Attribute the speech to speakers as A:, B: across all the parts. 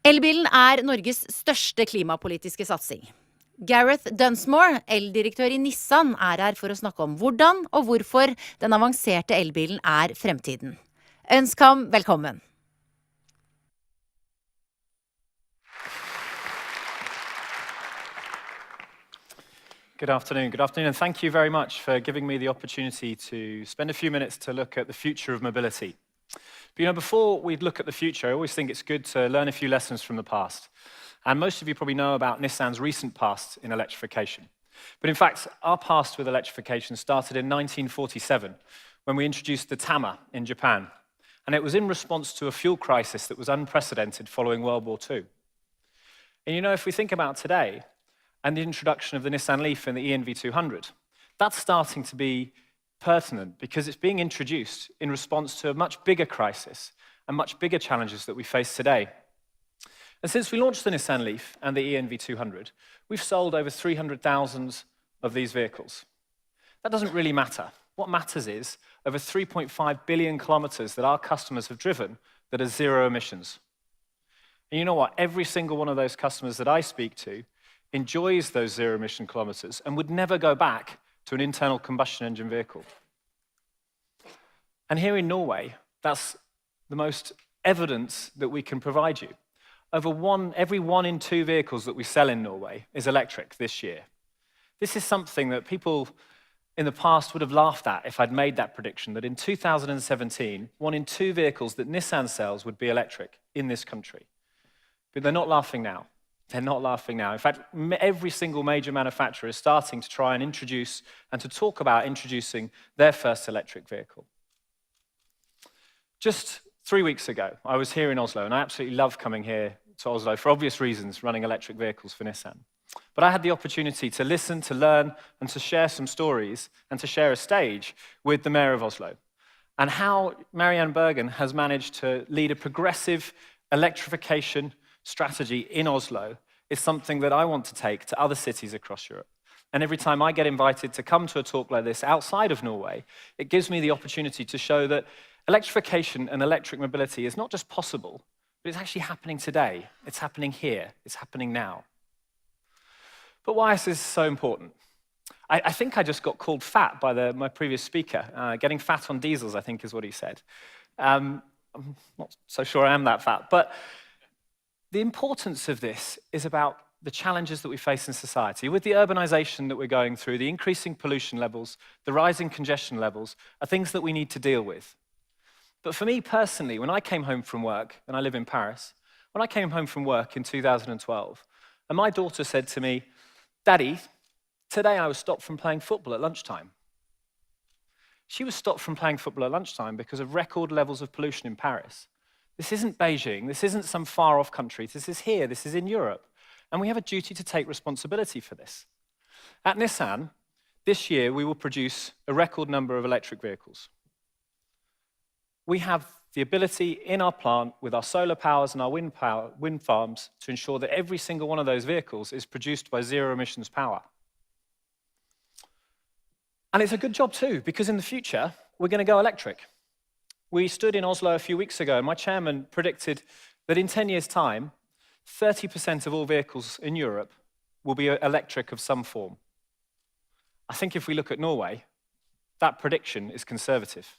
A: Elbilen Norges største klimapolitiske satsing. Gareth Dunsmore, eldirektør i Nissan, her for å snakke om hvordan og hvorfor den avanserte elbilen fremtiden. Ønsk ham velkommen.
B: Good afternoon, and thank you very much for giving me the opportunity to spend a few minutes to look at the future of mobility. But before we look at the future, I always think it's good to learn a few lessons from the past. And most of you probably know about Nissan's recent past in electrification. But in fact, our past with electrification started in 1947, when we introduced the Tama in Japan. And it was in response to a fuel crisis that was unprecedented following World War II. And if we think about today, and the introduction of the Nissan Leaf and the ENV200, that's starting to be pertinent because it's being introduced in response to a much bigger crisis and much bigger challenges that we face today. And since we launched the Nissan Leaf and the ENV200, we've sold over 300,000 of these vehicles. That doesn't really matter. What matters is over 3.5 billion kilometers that our customers have driven that are zero emissions. And you know what? Every single one of those customers that I speak to enjoys those zero emission kilometers and would never go back to an internal combustion engine vehicle. And here in Norway, that's the most evidence that we can provide you. Every 1 in 2 vehicles that we sell in Norway is electric this year. This is something that people in the past would have laughed at if I'd made that prediction, that in 2017, 1 in 2 vehicles that Nissan sells would be electric in this country. But they're not laughing now. They're not laughing now. In fact, every single major manufacturer is starting to try and introduce and to talk about introducing their first electric vehicle. Just 3 weeks ago, I was here in Oslo, and I absolutely love coming here to Oslo for obvious reasons, running electric vehicles for Nissan. But I had the opportunity to listen, to learn, and to share some stories, and to share a stage with the mayor of Oslo, and how Marianne Bergen has managed to lead a progressive electrification strategy in Oslo is something that I want to take to other cities across Europe. And every time I get invited to come to a talk like this outside of Norway, it gives me the opportunity to show that electrification and electric mobility is not just possible, but it's actually happening today. It's happening here. It's happening now. But why is this so important? I think I just got called fat by my previous speaker. Getting fat on diesels, I think, is what he said. I'm not so sure I am that fat, but the importance of this is about the challenges that we face in society. With the urbanization that we're going through, the increasing pollution levels, the rising congestion levels are things that we need to deal with. But for me personally, when I came home from work, and I live in Paris, when I came home from work in 2012, and my daughter said to me, "Daddy, today I was stopped from playing football at lunchtime." She was stopped from playing football at lunchtime because of record levels of pollution in Paris. This isn't Beijing, this isn't some far-off country, this is here, this is in Europe. And we have a duty to take responsibility for this. At Nissan, this year we will produce a record number of electric vehicles. We have the ability in our plant with our solar powers and our wind farms to ensure that every single one of those vehicles is produced by zero emissions power. And it's a good job too, because in the future, we're going to go electric. We stood in Oslo a few weeks ago, and my chairman predicted that in 10 years' time, 30% of all vehicles in Europe will be electric of some form. I think if we look at Norway, that prediction is conservative.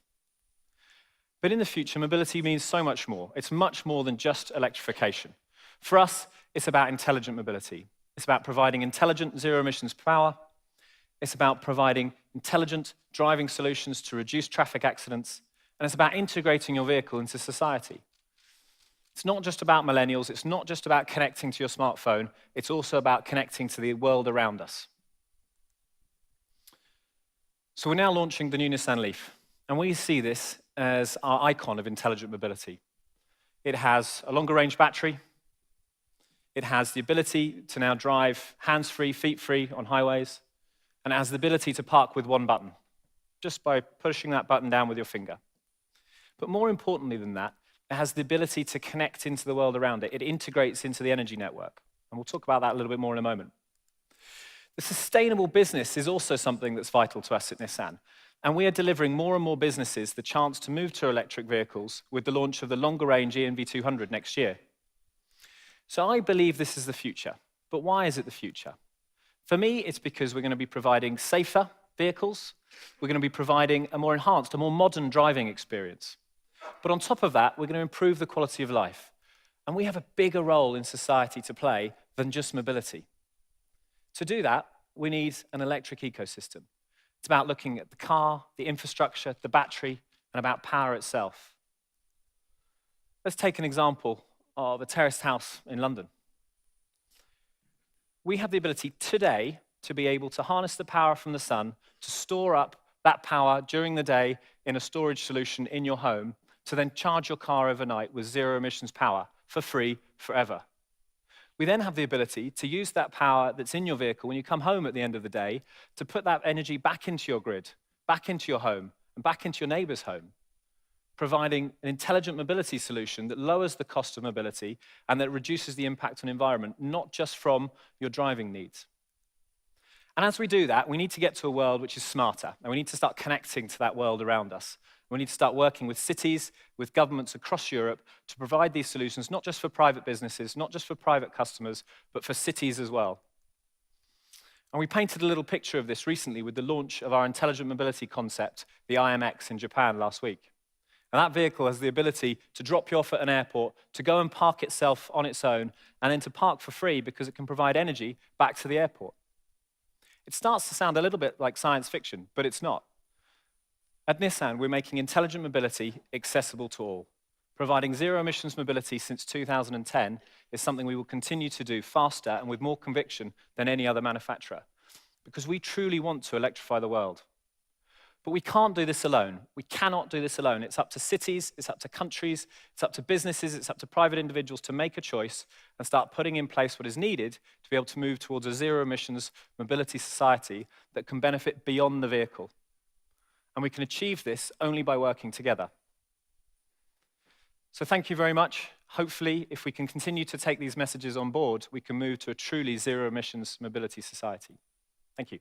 B: But in the future, mobility means so much more. It's much more than just electrification. For us, it's about intelligent mobility. It's about providing intelligent zero-emissions power. It's about providing intelligent driving solutions to reduce traffic accidents. And it's about integrating your vehicle into society. It's not just about millennials, it's not just about connecting to your smartphone, it's also about connecting to the world around us. So we're now launching the new Nissan Leaf, and we see this as our icon of intelligent mobility. It has a longer range battery, it has the ability to now drive hands-free, feet-free on highways, and it has the ability to park with one button, just by pushing that button down with your finger. But more importantly than that, it has the ability to connect into the world around it. It integrates into the energy network. And we'll talk about that a little bit more in a moment. The sustainable business is also something that's vital to us at Nissan. And we are delivering more and more businesses the chance to move to electric vehicles with the launch of the longer range ENV200 next year. So I believe this is the future. But why is it the future? For me, it's because we're going to be providing safer vehicles. We're going to be providing a more enhanced, a more modern driving experience. But on top of that, we're going to improve the quality of life. And we have a bigger role in society to play than just mobility. To do that, we need an electric ecosystem. It's about looking at the car, the infrastructure, the battery, and about power itself. Let's take an example of a terraced house in London. We have the ability today to be able to harness the power from the sun, to store up that power during the day in a storage solution in your home, to then charge your car overnight with zero emissions power for free forever. We then have the ability to use that power that's in your vehicle when you come home at the end of the day to put that energy back into your grid, back into your home, and back into your neighbor's home, providing an intelligent mobility solution that lowers the cost of mobility and that reduces the impact on the environment, not just from your driving needs. And as we do that, we need to get to a world which is smarter, and we need to start connecting to that world around us. We need to start working with cities, with governments across Europe to provide these solutions, not just for private businesses, not just for private customers, but for cities as well. And we painted a little picture of this recently with the launch of our intelligent mobility concept, the IMX in Japan last week. And that vehicle has the ability to drop you off at an airport, to go and park itself on its own, and then to park for free because it can provide energy back to the airport. It starts to sound a little bit like science fiction, but it's not. At Nissan, we're making intelligent mobility accessible to all. Providing zero emissions mobility since 2010 is something we will continue to do faster and with more conviction than any other manufacturer, because we truly want to electrify the world. But we can't do this alone. We cannot do this alone. It's up to cities, it's up to countries, it's up to businesses, it's up to private individuals to make a choice and start putting in place what is needed to be able to move towards a zero emissions mobility society that can benefit beyond the vehicle. And we can achieve this only by working together. So thank you very much. Hopefully, if we can continue to take these messages on board, we can move to a truly zero emissions mobility society. Thank you.